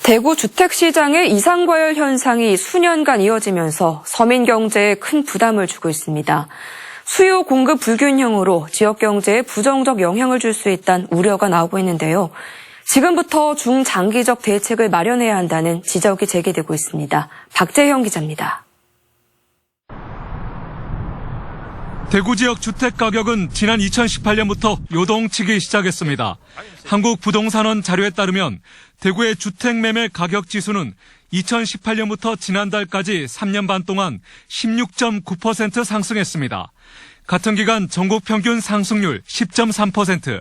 대구 주택시장의 이상과열 현상이 수년간 이어지면서 서민 경제에 큰 부담을 주고 있습니다. 수요 공급 불균형으로 지역 경제에 부정적 영향을 줄 수 있다는 우려가 나오고 있는데요. 지금부터 중장기적 대책을 마련해야 한다는 지적이 제기되고 있습니다. 박재형 기자입니다. 대구 지역 주택 가격은 지난 2018년부터 요동치기 시작했습니다. 한국부동산원 자료에 따르면 대구의 주택 매매 가격 지수는 2018년부터 지난달까지 3년 반 동안 16.9% 상승했습니다. 같은 기간 전국 평균 상승률 10.3%,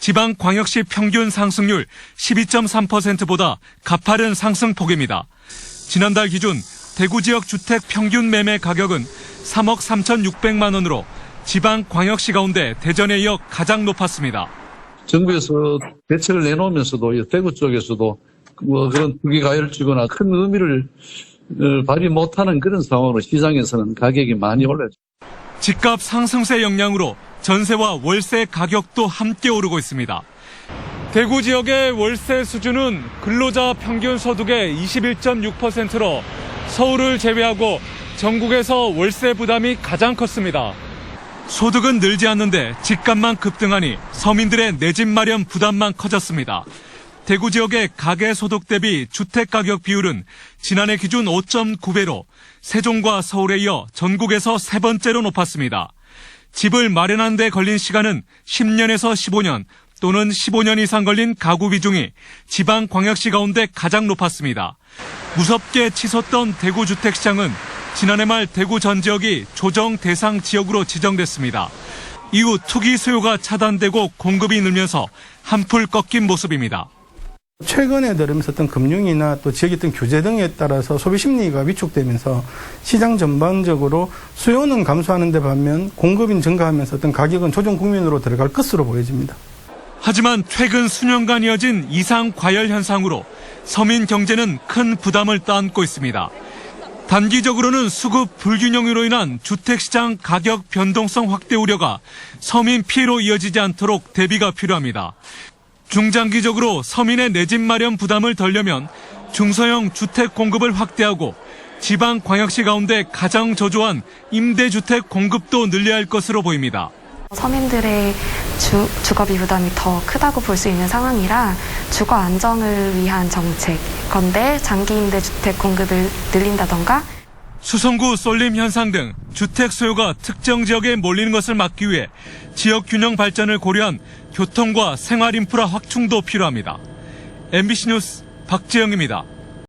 지방 광역시 평균 상승률 12.3%보다 가파른 상승폭입니다. 지난달 기준 대구 지역 주택 평균 매매 가격은 3억 3,600만 원으로 지방 광역시 가운데 대전에 이어 가장 높았습니다. 정부에서 대책을 내놓으면서도 대구 쪽에서도 그런 투기 가열주거나 큰 의미를 발휘 못하는 그런 상황으로 시장에서는 가격이 많이 올랐죠. 집값 상승세 영향으로 전세와 월세 가격도 함께 오르고 있습니다. 대구 지역의 월세 수준은 근로자 평균 소득의 21.6%로 서울을 제외하고 전국에서 월세 부담이 가장 컸습니다. 소득은 늘지 않는데 집값만 급등하니 서민들의 내 집 마련 부담만 커졌습니다. 대구 지역의 가계 소득 대비 주택 가격 비율은 지난해 기준 5.9배로 세종과 서울에 이어 전국에서 세 번째로 높았습니다. 집을 마련하는 데 걸린 시간은 10년에서 15년 또는 15년 이상 걸린 가구 비중이 지방 광역시 가운데 가장 높았습니다. 무섭게 치솟던 대구 주택시장은 지난해 말 대구 전 지역이 조정 대상 지역으로 지정됐습니다. 이후 투기 수요가 차단되고 공급이 늘면서 한풀 꺾인 모습입니다. 최근에 들으면서 어떤 금융이나 또 지역의 어떤 규제 등에 따라서 소비 심리가 위축되면서 시장 전반적으로 수요는 감소하는 데 반면 공급이 증가하면서 어떤 가격은 조정 국면으로 들어갈 것으로 보여집니다. 하지만 최근 수년간 이어진 이상 과열 현상으로 서민 경제는 큰 부담을 떠안고 있습니다. 단기적으로는 수급 불균형으로 인한 주택시장 가격 변동성 확대 우려가 서민 피해로 이어지지 않도록 대비가 필요합니다. 중장기적으로 서민의 내 집 마련 부담을 덜려면 중소형 주택 공급을 확대하고 지방 광역시 가운데 가장 저조한 임대주택 공급도 늘려야 할 것으로 보입니다. 서민들의 주거비 부담이 더 크다고 볼 수 있는 상황이라 주거 안정을 위한 정책, 건대 장기 임대주택 공급을 늘린다던가 수성구 쏠림 현상 등 주택 수요가 특정 지역에 몰리는 것을 막기 위해 지역 균형 발전을 고려한 교통과 생활 인프라 확충도 필요합니다. MBC 뉴스 박재영입니다.